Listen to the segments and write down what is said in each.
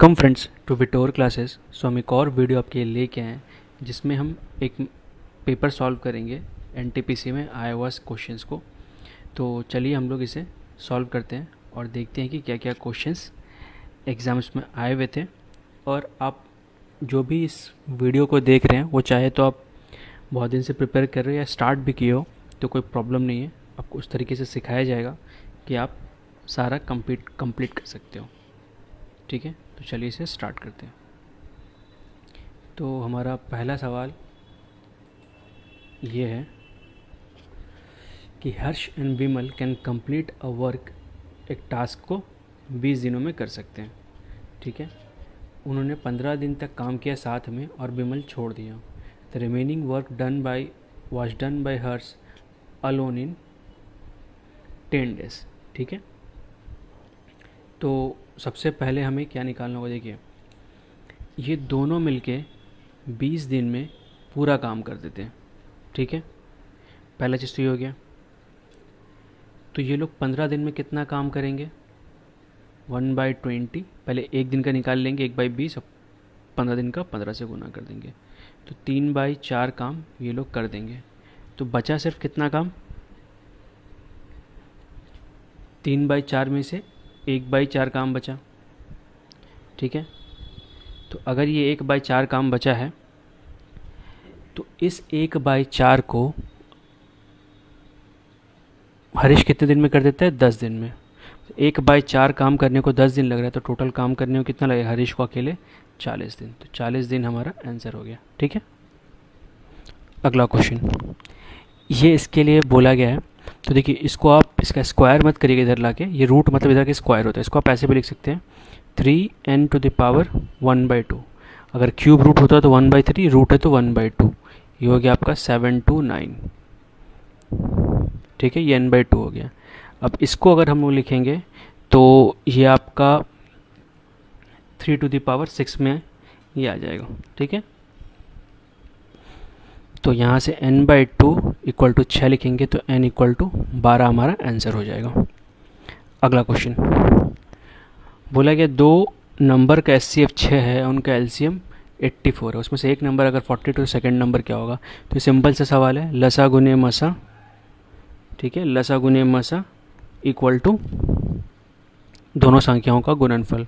Welcome friends to Vitor classes. So हम एक और वीडियो आपके लिए लेके आए हैं जिसमें हम एक पेपर सॉल्व करेंगे एनटीपीसी में आए हुआ क्वेश्चंस को। तो चलिए हम लोग इसे सॉल्व करते हैं और देखते हैं कि क्या क्या क्वेश्चंस एग्ज़ाम्स में आए हुए थे। और आप जो भी इस वीडियो को देख रहे हैं वो चाहे तो आप बहुत दिन से प्रिपेयर कर रहे हो या स्टार्ट भी किए हो तो कोई प्रॉब्लम नहीं है। आपको उस तरीके से सिखाया जाएगा कि आप सारा कंप्लीट कर सकते हो। ठीक है, तो चलिए इसे स्टार्ट करते हैं। तो हमारा पहला सवाल ये है कि Harsh and Vimal can complete a work, एक टास्क को 20 दिनों में कर सकते हैं। ठीक है, उन्होंने 15 दिन तक काम किया साथ में और विमल छोड़ दिया। The remaining work was done by Harsh alone in 10 days. ठीक है, तो सबसे पहले हमें क्या निकालना होगा, देखिए ये दोनों मिलके 20 दिन में पूरा काम कर देते हैं। ठीक है, पहला चीज़ तो ये हो गया। तो ये लोग 15 दिन में कितना काम करेंगे, 1/20। पहले एक दिन का निकाल लेंगे, 1/20, और 15 दिन का 15 से गुना कर देंगे, तो 3/4 काम ये लोग कर देंगे। तो बचा सिर्फ कितना काम, 3/4 में से 1/4 काम बचा। ठीक है, तो अगर ये 1/4 काम बचा है तो इस 1/4 को हरीश कितने दिन में कर देता है, 10 दिन में। 1/4 काम करने को 10 दिन लग रहा है, तो टोटल काम करने को कितना लगेगा हरीश को अकेले, 40 दिन। तो 40 दिन हमारा आंसर हो गया। ठीक है, अगला क्वेश्चन ये इसके लिए बोला गया है। तो देखिए इसको आप इसका स्क्वायर मत करिएगा इधर लाके, ये रूट मतलब इधर के स्क्वायर होता है। इसको आप ऐसे भी लिख सकते हैं 3n⁻1/2। अगर क्यूब रूट होता है तो 1/3, रूट है तो 1/2। ये हो गया आपका 7 to 9। ठीक है, ये n/2 हो गया। अब इसको अगर हम लोग लिखेंगे तो ये आपका 3⁶ में ये आ जाएगा। ठीक है, तो यहाँ से n/2 इक्वल टू 6 लिखेंगे तो n इक्वल टू 12 हमारा आंसर हो जाएगा। अगला क्वेश्चन बोला गया दो नंबर का HCF 6 है, उनका LCM 84 है। उसमें से एक नंबर अगर 42 तो सेकेंड नंबर क्या होगा। तो सिंपल सा सवाल है, लसा गुने मसा। ठीक है, लसा गुने मसा इक्वल टू दोनों संख्याओं का गुणनफल।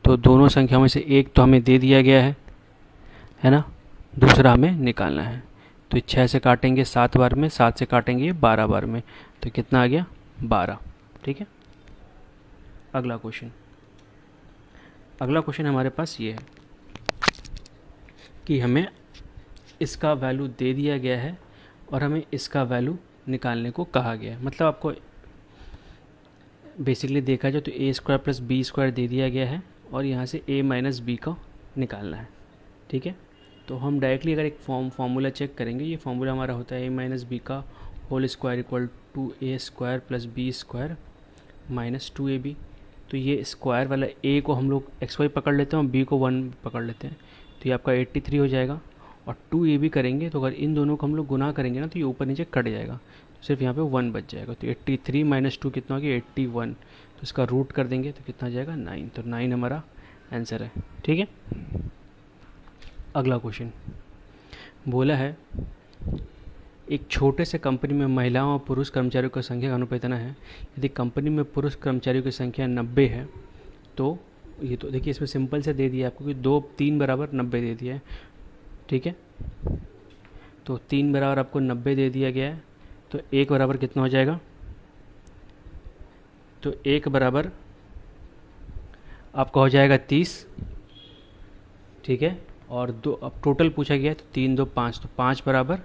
तो दोनों संख्याओं में से एक तो हमें दे दिया गया है ना, दूसरा हमें निकालना है। तो 6 से काटेंगे 7 बार में, 7 से काटेंगे 12 बार में, तो कितना आ गया, 12। ठीक है, अगला क्वेश्चन हमारे पास ये है कि हमें इसका वैल्यू दे दिया गया है और हमें इसका वैल्यू निकालने को कहा गया है। मतलब आपको बेसिकली देखा जाए तो a² + b² दे दिया गया है और यहाँ से a - b का निकालना है। ठीक है, तो हम डायरेक्टली अगर एक फॉर्मूला चेक करेंगे, ये फार्मूला हमारा होता है a - b का whole square equal to a² + b² - 2ab। तो ये स्क्वायर वाला a को हम लोग xy पकड़ लेते हैं और b को 1 पकड़ लेते हैं, तो ये आपका 83 हो जाएगा। और 2ab करेंगे तो अगर इन दोनों को हम लोग गुना करेंगे ना तो ये ऊपर नीचे कट जाएगा, तो सिर्फ यहाँ पे 1 बच जाएगा। तो 83 - 2 कितना हो गया, 81। तो इसका रूट कर देंगे तो कितना जाएगा, 9। तो 9 हमारा आंसर है। ठीक है, अगला क्वेश्चन बोला है एक छोटे से कंपनी में महिलाओं और पुरुष कर्मचारियों की संख्या का अनुपात इतना है, यदि कंपनी में पुरुष कर्मचारियों की संख्या 90 है तो ये, तो देखिए इसमें सिंपल से दे दिया आपको कि 3 बराबर 90 दे दिया है। ठीक है, तो 3 बराबर आपको 90 दे दिया गया है, तो 1 बराबर कितना हो जाएगा, तो 1 बराबर आपका हो जाएगा 30। ठीक है, और दो अब टोटल पूछा गया है तो 3 2 5, तो 5 बराबर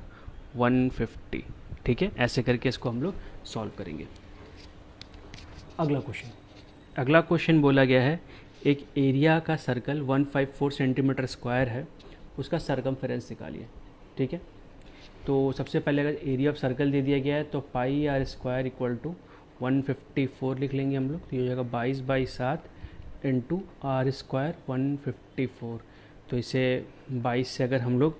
150। ठीक है, ऐसे करके इसको हम लोग सॉल्व करेंगे। अगला क्वेश्चन बोला गया है एक एरिया का सर्कल 154 सेंटीमीटर स्क्वायर है, उसका सरकमफेरेंस निकालिए। ठीक है, तो सबसे पहले अगर एरिया ऑफ सर्कल दे दिया गया है तो πr² इक्वल टू 154 लिख लेंगे हम लोग, तो ये हो जाएगा 22/7 इंटू r² 154। तो इसे 22 से अगर हम लोग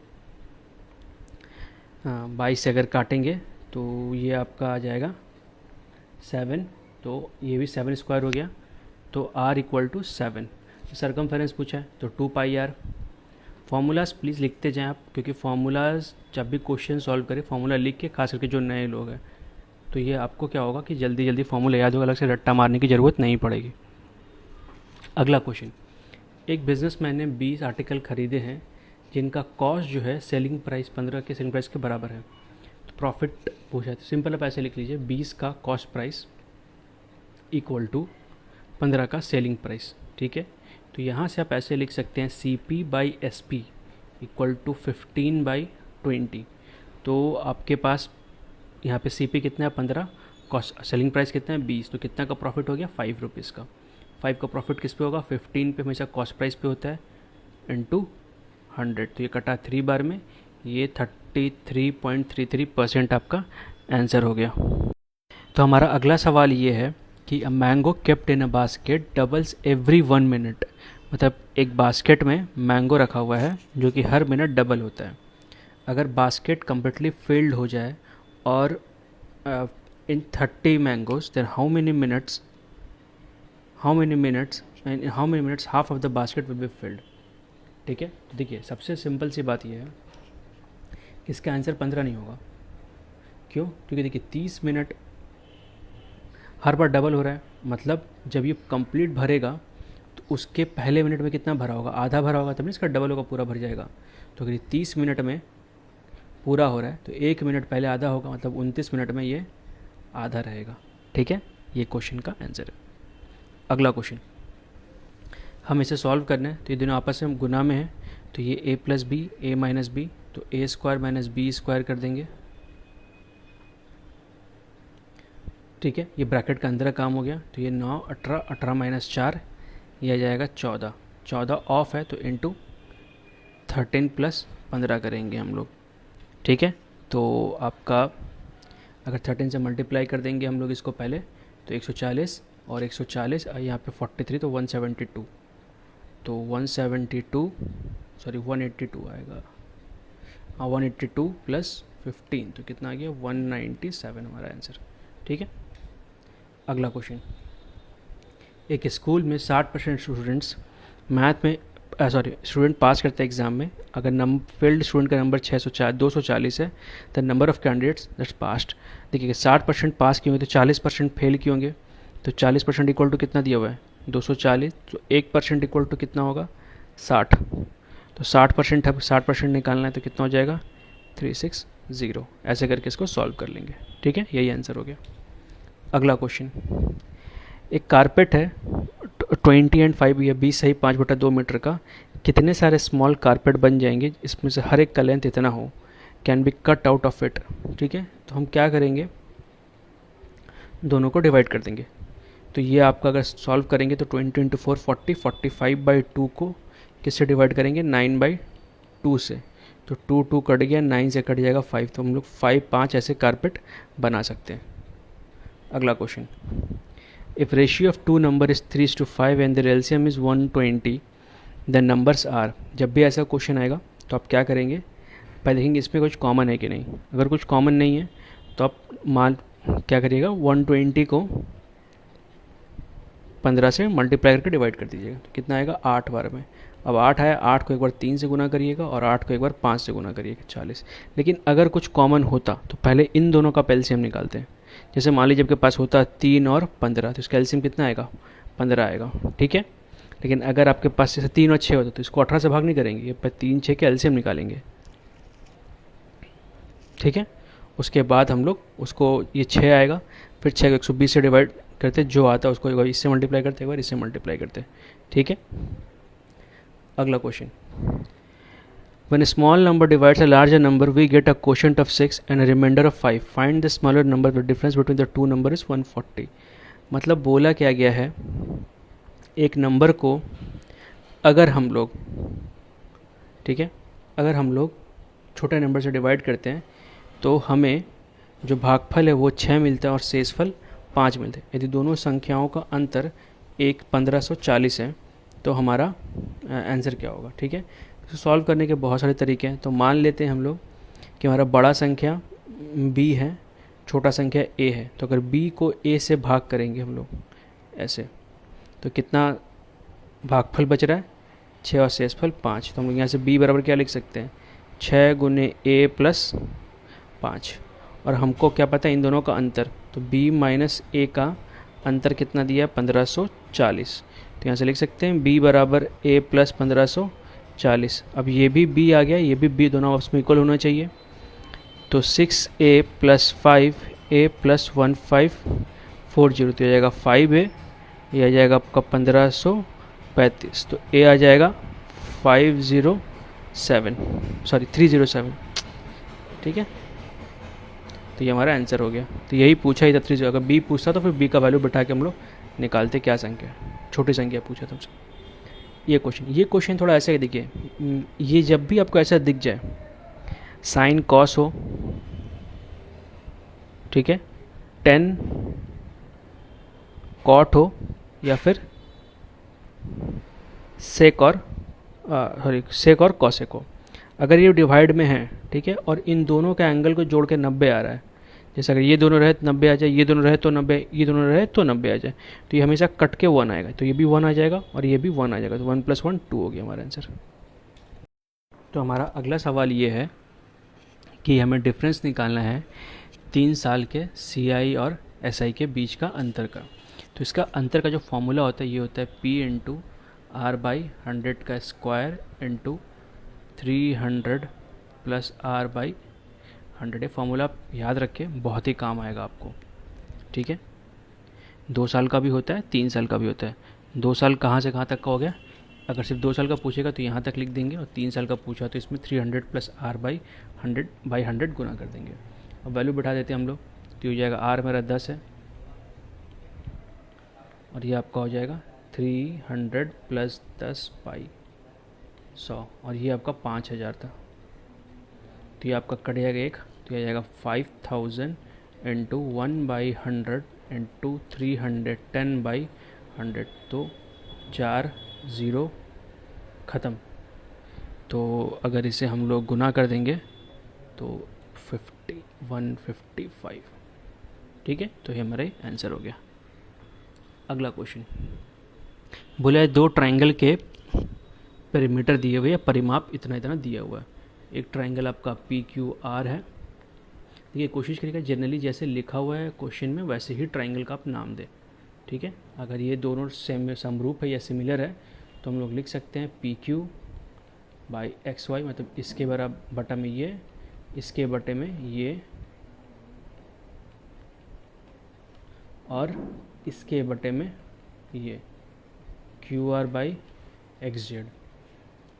22 से अगर काटेंगे तो ये आपका आ जाएगा 7, तो ये भी 7² हो गया। तो r इक्वल टू 7। सरकमफेरेंस पूछा है तो 2 पाई आर। फार्मूलाज प्लीज़ लिखते जाएं आप, क्योंकि फार्मूलाज जब भी क्वेश्चन सॉल्व करें फार्मूला लिख के, खास करके जो नए लोग हैं, तो ये आपको क्या होगा कि जल्दी जल्दी फार्मूला याद होगा, अलग से रट्टा मारने की ज़रूरत नहीं पड़ेगी। अगला क्वेश्चन, एक बिजनेसमैन ने 20 आर्टिकल खरीदे हैं जिनका कॉस्ट जो है सेलिंग प्राइस 15 के सेलिंग प्राइस के बराबर है। तो प्रॉफिट पूछा है, तो सिंपल आप ऐसे लिख लीजिए, 20 का कॉस्ट प्राइस इक्वल टू 15 का सेलिंग प्राइस। ठीक है, तो यहाँ से आप ऐसे लिख सकते हैं CP/SP इक्वल टू 15/20। तो आपके पास यहाँ पे CP कितना है 15, कॉस्ट सेलिंग प्राइस कितना है 20, तो कितना का प्रॉफिट हो गया 5 रुपीज़ का। 5 का प्रॉफिट किस पे होगा, 15 पे हमेशा कॉस्ट प्राइस पे होता है, इंटू 100, तो ये कटा 3 बार में, ये 33.33% आपका आंसर हो गया। तो हमारा अगला सवाल ये है कि a mango kept in a basket doubles every 1 minute, मतलब एक बास्केट में मैंगो रखा हुआ है जो कि हर मिनट डबल होता है। अगर बास्केट कम्प्लीटली फिल्ड हो जाए और in 30 mangoes, then how many minutes half of the basket will be filled. ठीक है, तो देखिए सबसे सिंपल सी बात यह है कि इसका आंसर 15 नहीं होगा। क्यों? क्योंकि देखिए 30 मिनट हर बार डबल हो रहा है, मतलब जब ये कंप्लीट भरेगा तो उसके पहले मिनट में कितना भरा होगा, आधा भरा होगा, तब नहीं इसका डबल होगा, पूरा भर जाएगा। तो अगर ये 30 मिनट में पूरा हो रहा है तो 1 मिनट पहले आधा होगा, मतलब 29 मिनट में ये आधा रहेगा। ठीक है, ये क्वेश्चन का आंसर है। अगला क्वेश्चन हम इसे सॉल्व करना है, तो ये दोनों आपस में गुना में है, तो ये a+b a-b, तो a² - b² कर देंगे। ठीक है, ये ब्रैकेट का अंदर का काम हो गया, तो ये 9 18 18 - 4, ये आ जाएगा 14 14 ऑफ है, तो इंटू 13 + 15 करेंगे हम लोग। ठीक है, तो आपका अगर 13 से मल्टीप्लाई कर देंगे हम लोग इसको पहले, तो 140 और 140 यहाँ पे 43, तो 172, तो 182 आएगा। हाँ, 182 + 15, तो कितना आ गया 197 हमारा आंसर। ठीक है, अगला क्वेश्चन, एक स्कूल में 60% स्टूडेंट्स मैथ में स्टूडेंट पास करते हैं एग्ज़ाम में, अगर फेल्ड स्टूडेंट का नंबर 240 है, the number of candidates that's passed. देखिए 60% पास किए होंगे तो 40% फेल किए होंगे, तो 40% इक्वल टू कितना दिया हुआ है 240, तो 1% इक्वल टू कितना होगा 60, तो 60% है, 60% निकालना है तो कितना हो जाएगा 360। ऐसे करके इसको सॉल्व कर लेंगे। ठीक है, यही आंसर हो गया। अगला क्वेश्चन, एक कारपेट है 20 एंड 5 या 20 सही 5/2 मीटर का, कितने सारे स्मॉल कारपेट बन जाएंगे इसमें से हर एक का लेंथ इतना हो, can be cut out of it. ठीक है, तो हम क्या करेंगे, दोनों को डिवाइड कर देंगे। तो ये आपका अगर सॉल्व करेंगे तो 20 × 4 40, 45/2 को किससे डिवाइड करेंगे 9/2 से, तो 2 कट गया, 9 से कट जाएगा 5, तो हम लोग 5 ऐसे कारपेट बना सकते हैं। अगला question, if ratio of 2 number is 3:5 and the LCM is 120, the numbers are. जब भी ऐसा क्वेश्चन आएगा तो आप क्या करेंगे, पहले देखेंगे इसमें कुछ कॉमन है कि नहीं। अगर कुछ कॉमन नहीं है तो आप क्या करिएगा 120 को 15 से मल्टीप्लाई करके डिवाइड कर दीजिएगा, तो कितना आएगा 8 बार में। अब 8 आया, 8 को एक बार 3 से गुना करिएगा और 8 को एक बार 5 से गुना करिएगा 40। लेकिन अगर कुछ कॉमन होता तो पहले इन दोनों का एलसीएम निकालते हैं। जैसे मान लीजिए आपके पास होता 3 और 15, तो इसका एलसीएम कितना आएगा 15 आएगा। ठीक है, लेकिन अगर आपके पास जैसे 3 और 6 होता तो इसको 18 से भाग नहीं करेंगे, ये 3 6 के एलसीएम निकालेंगे। ठीक है, उसके बाद हम लोग उसको, ये 6 आएगा, फिर 6 को 120 से डिवाइड करते, जो आता है उसको एक बार इससे मल्टीप्लाई करते, एक बार इससे मल्टीप्लाई करते। ठीक है, अगला question, when a small number divides a larger number we get a quotient of 6 and a remainder of 5, find the smaller number, the difference between the two number is 140। मतलब बोला क्या गया है, एक नंबर को अगर हम लोग, ठीक है, अगर हम लोग छोटे नंबर से डिवाइड करते हैं तो हमें जो भागफल है वो 6 मिलता है और शेषफल 5 मिलते हैं। यदि दोनों संख्याओं का अंतर 1540 है तो हमारा आंसर क्या होगा। ठीक है, तो सॉल्व करने के बहुत सारे तरीके हैं। तो मान लेते हैं हम लोग कि हमारा बड़ा संख्या b है, छोटा संख्या a है, तो अगर b को a से भाग करेंगे हम लोग ऐसे, तो कितना भागफल बच रहा है 6 और शेषफल 5, तो हम लोग यहाँ से b बराबर क्या लिख सकते हैं, 6 गुने a प्लस 5। और हमको क्या पता है इन दोनों का अंतर, तो b माइनस a का अंतर कितना दिया है 1540, तो यहाँ से लिख सकते हैं b बराबर a प्लस 1540। अब ये भी b आ गया, ये भी b, दोनों आपस में इक्वल होना चाहिए। तो 6a प्लस 5a प्लस 1540, तो आ जाएगा 5a, ये आ जाएगा आपका 1535, तो a आ जाएगा 507, सॉरी 307, ठीक है। तो ये हमारा आंसर हो गया। तो यही पूछा ही था 30, अगर बी पूछता तो फिर बी का वैल्यू बैठा के हम लोग निकालते क्या संख्या है, छोटी संख्या पूछा था हमसे। ये क्वेश्चन थोड़ा ऐसा ही देखिए, ये जब भी आपको ऐसा दिख जाए, साइन कॉस हो, ठीक है, टेन कॉट हो, या फिर सेक और सेक और कॉसेक हो, अगर ये डिवाइड में है, ठीक है, और इन दोनों के एंगल को जोड़ के 90 आ रहा है, जैसे अगर ये दोनों रहे तो 90 आ जाए, ये दोनों रहे तो 90, ये दोनों रहे तो 90 आ जाए, तो ये हमेशा कट के 1 आएगा, तो ये भी 1 आ जाएगा और ये भी 1 आ जाएगा, तो 1 + 1 2 हो गया हमारा आंसर। तो हमारा अगला सवाल ये है कि हमें डिफरेंस निकालना है 3 साल के CI और SI के बीच का अंतर का। तो इसका अंतर का जो फॉर्मूला होता है ये होता है P/R/100 का स्क्वायर इंटू 300 + R/100। ये फॉर्मूला आप याद रखें, बहुत ही काम आएगा आपको, ठीक है। 2 साल का भी होता है, 3 साल का भी होता है। 2 साल कहाँ से कहाँ तक का हो गया, अगर सिर्फ 2 साल का पूछेगा तो यहाँ तक लिख देंगे, और 3 साल का पूछा तो इसमें 300 + R/100 गुना कर देंगे। अब वैल्यू बैठा देते हैं हम लोग, तो हो जाएगा R मेरा 10 है, और ये आपका हो जाएगा 300 + 10 पाई 100, और ये आपका 5000 था, तो ये आपका कट जाएगा एक, तो ये आ जाएगा 5000 इंटू 1/100 इंटू 310/100, तो 4 ज़ीरो ख़त्म। तो अगर इसे हम लोग गुना कर देंगे तो 155, ठीक है। तो ये हमारा आंसर हो गया। अगला क्वेश्चन बोला है 2 ट्राइंगल के पेरीमीटर दिए हुए, या परिमाप इतना इतना दिया हुआ है। एक ट्राइंगल आपका PQR है। देखिए कोशिश करिएगा जनरली जैसे लिखा हुआ है क्वेश्चन में वैसे ही ट्राइंगल का आप नाम दें, ठीक है। अगर ये दोनों सेम समरूप है या सिमिलर है तो हम लोग लिख सकते हैं PQ/XY, मतलब इसके बराबर बटा में ये, इसके बटे में ये, और इसके बटे में ये, QR/XZ,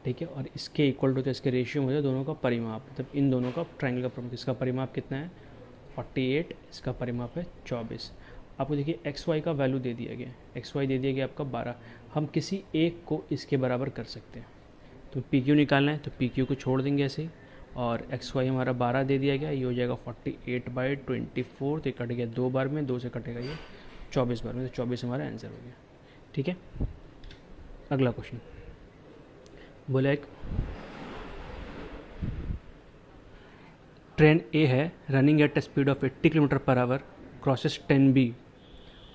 ठीक है। और इसके इक्वल टू, तो इसके रेशियो में हो दोनों का परिमाप, मतलब इन दोनों का ट्राइंगल का परिमाप। इसका परिमाप कितना है 48, इसका परिमाप है 24। आपको देखिए XY का वैल्यू दे दिया गया, XY दे दिया गया आपका 12। हम किसी एक को इसके बराबर कर सकते हैं, तो PQ निकालना है तो PQ को छोड़ देंगे ऐसे ही, और XY हमारा 12 दे दिया गया, ये हो जाएगा 48/24, तो कट गया 2 बार में, 2 से कटेगा ये 24 बार में, तो 24 हमारा आंसर हो गया, ठीक है। अगला क्वेश्चन बोला एक ट्रेन A है running at speed of 80 km/h crosses 10B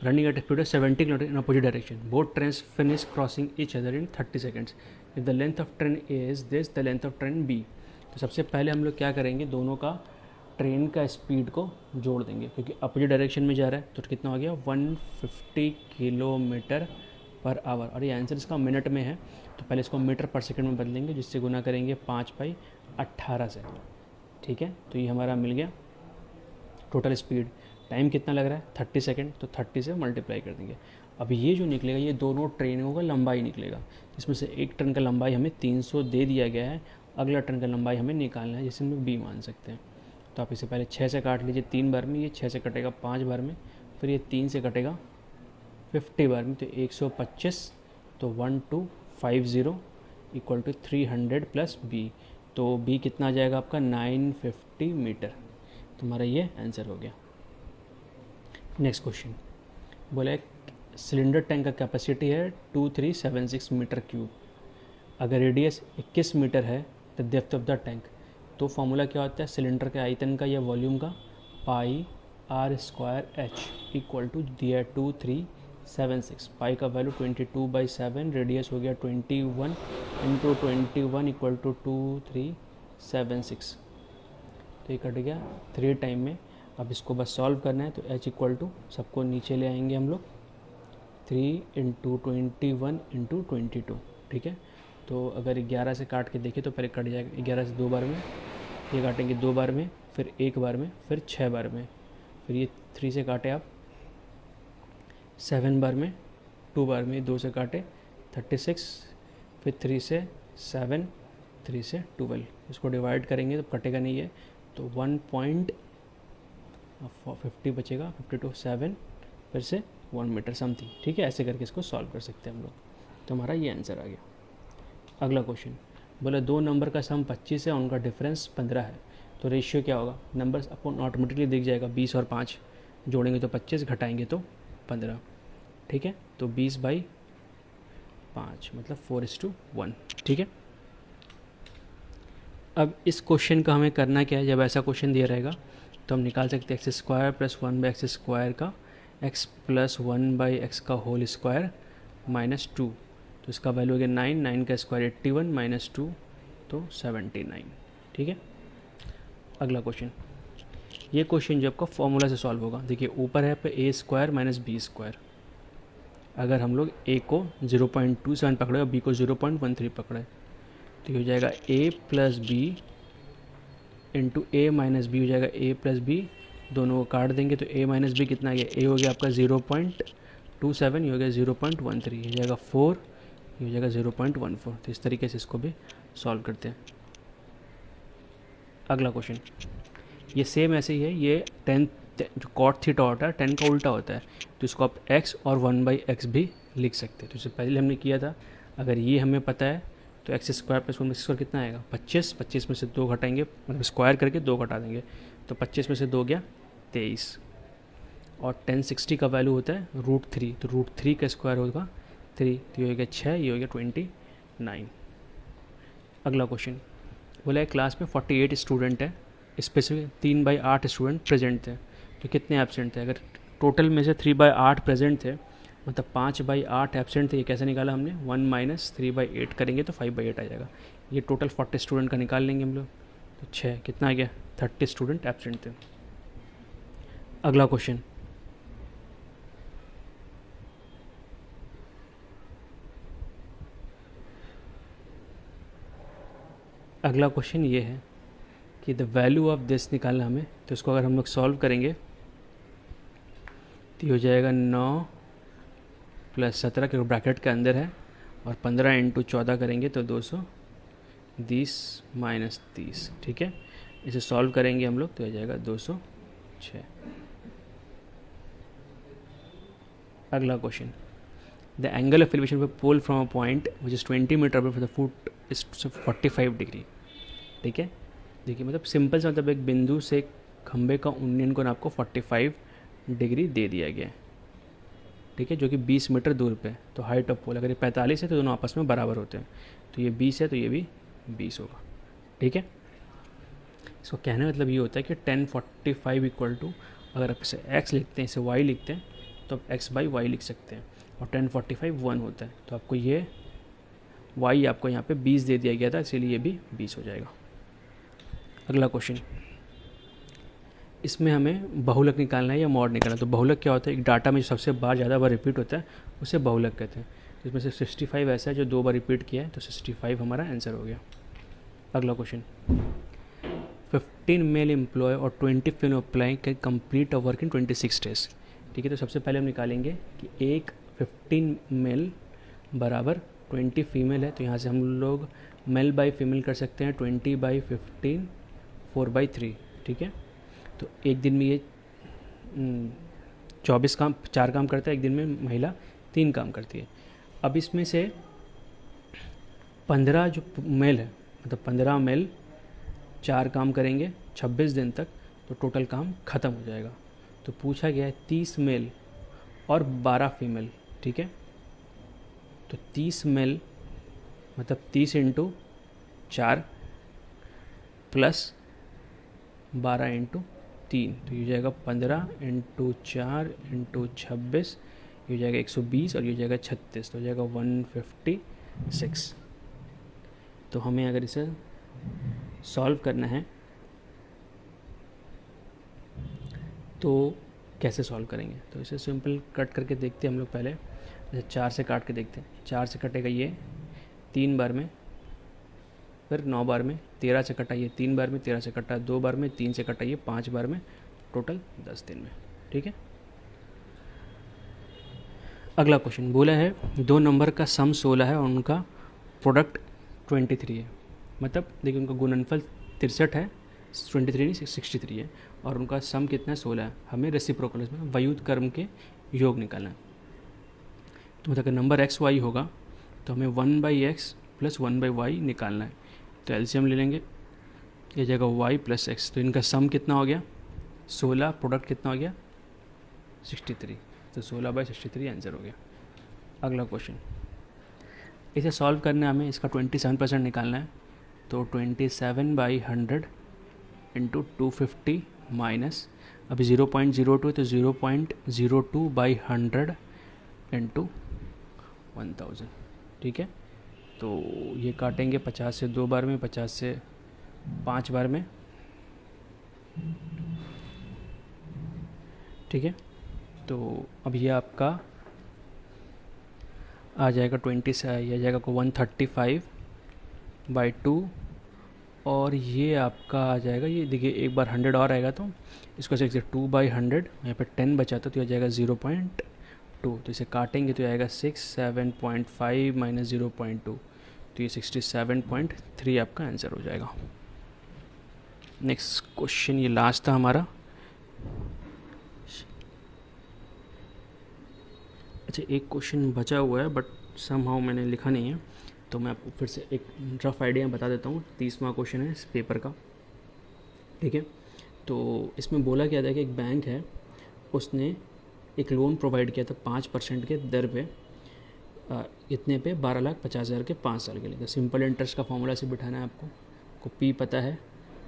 running at a speed of 70 km in opposite direction. Both trains finish crossing each other in 30 seconds. If the length of train A is this, the length of train B. तो सबसे पहले हम लोग क्या करेंगे, दोनों का train का स्पीड को जोड़ देंगे, क्योंकि अपोजिट डायरेक्शन में जा रहा है, तो कितना हो गया 150 km/h, और ये आंसर इसका मिनट में है, तो पहले इसको मीटर पर सेकंड में बदलेंगे, जिससे गुना करेंगे 5/18 से, ठीक है। तो ये हमारा मिल गया टोटल स्पीड। टाइम कितना लग रहा है 30 सेकंड, तो 30 से मल्टीप्लाई कर देंगे। अब ये जो निकलेगा ये दोनों ट्रेनों का लंबाई निकलेगा, जिसमें से एक ट्रेन का लंबाई हमें 300 दे दिया गया है, अगला ट्रेन का लंबाई हमें निकालना है, जिसे हम लोग B मान सकते हैं। तो आप इसे पहले 6 से काट लीजिए 3 बार में, ये 6 से कटेगा 5 बार में, फिर ये 3 से कटेगा 50 बार में, तो 125, तो 1250 इक्वल टू 300 + B, तो B कितना आ जाएगा आपका 950 मीटर। तुम्हारा ये आंसर हो गया। नेक्स्ट क्वेश्चन बोला है सिलेंडर टैंक का कैपेसिटी है 2376 मीटर क्यूब, अगर रेडियस 21 मीटर है the depth of the tank, तो फॉर्मूला क्या होता है सिलेंडर के आयतन का या वॉल्यूम का, πr² H इक्वल टू दिया 2376 76, पाई का वैल्यू 22/7, रेडियस हो गया 21 इंटू 21 इक्वल टू 2376, तो ये कट गया 3 टाइम में। अब इसको बस सॉल्व करना है, तो h इक्वल टू सबको नीचे ले आएंगे हम लोग, 3 इंटू 21 इंटू 22, ठीक है। तो अगर 11 से काट के देखें तो पहले कट जाएगा 11 से 2 बार में, ये काटेंगे 2 बार में, फिर 1 बार में, फिर 6 बार में, फिर ये 3 से काटे आप 7 बार में, 2 बार में, 2 से काटे 36, फिर 3 से 7, 3 से 12, इसको डिवाइड करेंगे तो कटेगा नहीं है, तो 1.50 बचेगा, 52 7, फिर से 1 मीटर समथिंग, ठीक है। ऐसे करके इसको सॉल्व कर सकते हैं हम लोग, तो हमारा ये आंसर आ गया। अगला क्वेश्चन बोला 2 नंबर का सम 25 है, उनका डिफरेंस 15 है, तो रेशियो क्या होगा। नंबर्स अपन ऑटोमेटिकली दिख जाएगा, 20 और 5 जोड़ेंगे तो 25, घटाएंगे तो 15, ठीक है। तो 20/5 मतलब 4:1, ठीक है। अब इस क्वेश्चन का हमें करना क्या है, जब ऐसा क्वेश्चन दिया रहेगा तो हम निकाल सकते हैं x² + 1/x² का x + 1/x का होल स्क्वायर -2, तो इसका वैल्यू हो गया 9, 9 का स्क्वायर 81 -2 तो 79, ठीक है। अगला क्वेश्चन, ये क्वेश्चन जो आपका फॉर्मूला से सॉल्व होगा, देखिए ऊपर है पे a² - b², अगर हम लोग a को 0.27 पकड़े और b को 0.13 पकड़े तो ये हो जाएगा a + b into a - b हो जाएगा a + b, दोनों को काट देंगे तो a - b कितना आ गया, a हो गया आपका 0.27, ये हो गया 0.13, ये हो जाएगा 4, ये हो जाएगा 0.14, तो इस तरीके से इसको भी सॉल्व करते हैं। अगला क्वेश्चन, ये सेम ऐसे ही है, ये 10 जो cot थीटा होता है 10 का उल्टा होता है, तो इसको आप x और 1/x भी लिख सकते हैं। तो इससे पहले हमने किया था, अगर ये हमें पता है तो x² + 1/x² कितना आएगा 25, 25 में से 2 घटाएंगे, मतलब स्क्वायर करके 2 घटा देंगे, तो 25 में से 2 गया 23, और 1060 का वैल्यू होता है √3, तो √3 का स्क्वायर होगा 3, तो ये हो गया 6, ये हो गया 29। अगला क्वेश्चन बोला है क्लास में 48 स्टूडेंट है, स्पेसिफिक 3/8 स्टूडेंट प्रेजेंट थे, तो कितने एब्सेंट थे। अगर टोटल में से 3/8 प्रेजेंट थे, मतलब 5/8 एब्सेंट थे, ये कैसे निकाला हमने, 1 - 3/8 करेंगे तो 5/8 आ जाएगा। ये टोटल 40 स्टूडेंट का निकाल लेंगे हम लोग, तो 6 कितना आ गया 30 स्टूडेंट एब्सेंट थे। अगला क्वेश्चन, अगला क्वेश्चन ये है कि द वैल्यू ऑफ दिस निकालना हमें, तो इसको अगर हम लोग सॉल्व करेंगे तो ये हो जाएगा 9 + 17 के ब्रैकेट के अंदर है, और 15 इंटू 14 करेंगे तो 220 - 30, ठीक है। इसे सॉल्व करेंगे हम लोग तो हो जाएगा 206। अगला question, the angle of elevation of pole from a point which is 20 metre above the foot is 45 degree, ठीक है। देखिए मतलब सिंपल से, मतलब एक बिंदु से खंबे का उन्नयन कोण आपको 45 डिग्री दे दिया गया है, ठीक है, जो कि 20 मीटर दूर पे है। तो हाइट ऑफ पोल अगर ये 45 है तो दोनों आपस में बराबर होते हैं, तो ये 20 है तो ये भी 20 होगा, ठीक है। इसको कहने का मतलब ये होता है कि 1045 इक्वल टू, अगर आप इसे x लिखते हैं, इसे y लिखते हैं, तो आप x/y लिख सकते हैं, और 1045 1 होता है, तो आपको ये y आपको यहाँ पे 20 दे दिया गया था, इसीलिए ये भी 20 हो जाएगा। अगला क्वेश्चन, इसमें हमें बहुलक निकालना है या मॉड निकालना है। तो बहुलक क्या होता है, एक डाटा में जो सबसे बार ज़्यादा बार रिपीट होता है उसे बहुलक कहते हैं। तो इसमें से 65 ऐसा है जो 2 बार रिपीट किया है, तो 65 हमारा आंसर हो गया। अगला क्वेश्चन, 15 मेल एम्प्लॉय और 20 female employ can complete a work in 26 days, ठीक है। तो सबसे पहले हम निकालेंगे कि एक 15 मेल बराबर 20 फीमेल है, तो यहाँ से हम लोग मेल बाई फीमेल कर सकते हैं, 20/15 4/3, ठीक है। तो एक दिन में ये 4 काम करता है, एक दिन में महिला 3 काम करती है। अब इसमें से 15 जो मेल है, मतलब 15 मेल 4 काम करेंगे 26 दिन तक, तो टोटल काम ख़त्म हो जाएगा। तो पूछा गया है 30 मेल और 12 फीमेल, ठीक है। तो 30 मेल मतलब 30 इंटू 4 प्लस 12 इंटू 3, तो ये जाएगा 15 इंटू 4 इंटू 26, ये हो जाएगा 120 और ये हो जाएगा 36, तो हो जाएगा 156। तो हमें अगर इसे सॉल्व करना है तो कैसे सॉल्व करेंगे, तो इसे सिंपल कट करके देखते हैं हम लोग पहले। जैसे 4 से काट के देखते हैं, 4 से कटेगा ये 3 बार में, फिर 9 बार में, 13 से कटा ये 3 बार में, 13 से कटा 2 बार में, 3 से कटा ये 5 बार में, टोटल 10 दिन में। ठीक है। अगला क्वेश्चन बोला है 2 नंबर का सम 16 है और उनका प्रोडक्ट 23 है। मतलब देखिए उनका गुणनफल 63 है, 23 नहीं 63 है, और उनका सम कितना है 16 है। हमें रेसिप्रोकल में वयुत क्रम के योग निकालना है। तो मतलब अगर नंबर एक्स वाई होगा तो हमें 1/x + 1/y निकालना है। तो एलसीएम ले लेंगे, ये जाएगा y + x, तो इनका सम कितना हो गया 16, प्रोडक्ट कितना हो गया 63, तो 16/63 आंसर हो गया। अगला क्वेश्चन, इसे सॉल्व करने हमें इसका 27% निकालना है। तो 27/100 × 250 माइनस, अभी 0.02 तो 0.02/100 × 1000। ठीक है। तो ये काटेंगे 50 से 2 बार में, 50 से 5 बार में। ठीक है। तो अब ये आपका आ जाएगा 20 से, ये आ जाएगा को 135/2, और ये आपका आ जाएगा, ये देखिए एक बार 100 और आएगा तो इसको से 2/100, यहाँ पे 10 बचा तो ये आ जाएगा 0.2, तो इसे काटेंगे तो आएगा 67.5 - 0.2, तो ये 67.3 आपका आंसर हो जाएगा। नेक्स्ट क्वेश्चन, ये लास्ट था हमारा। अच्छा, एक क्वेश्चन बचा हुआ है बट समहाउ मैंने लिखा नहीं है, तो मैं आपको फिर से एक रफ आइडिया बता देता हूँ। 30वां क्वेश्चन है इस पेपर का। ठीक है। तो इसमें बोला क्या था कि एक बैंक है, उसने एक लोन प्रोवाइड किया था 5% के दर पे, इतने पे 12,50,000 के 5 साल के लिए। तो सिंपल इंटरेस्ट का फॉर्मूला से बिठाना है आपको पी पता है,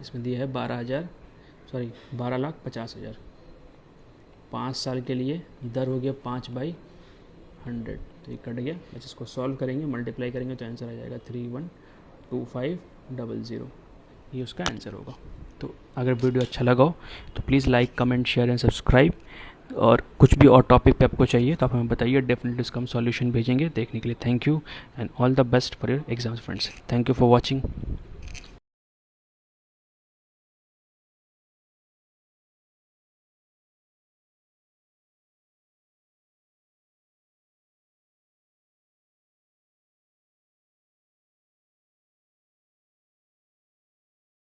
इसमें दिया है 12,50,000, 5 साल के लिए दर हो गया 5/100, तो ये कट गया। बस इसको सॉल्व करेंगे, मल्टीप्लाई करेंगे तो आंसर आ जाएगा 312500, ये उसका आंसर होगा। तो अगर वीडियो अच्छा लगा हो तो please like, comment, share and subscribe, और कुछ भी और टॉपिक पे आपको चाहिए तो आप हमें बताइए, डेफिनेटली उसका हम सॉल्यूशन भेजेंगे। देखने के लिए thank you and all the best for your exams friends. Thank you for watching.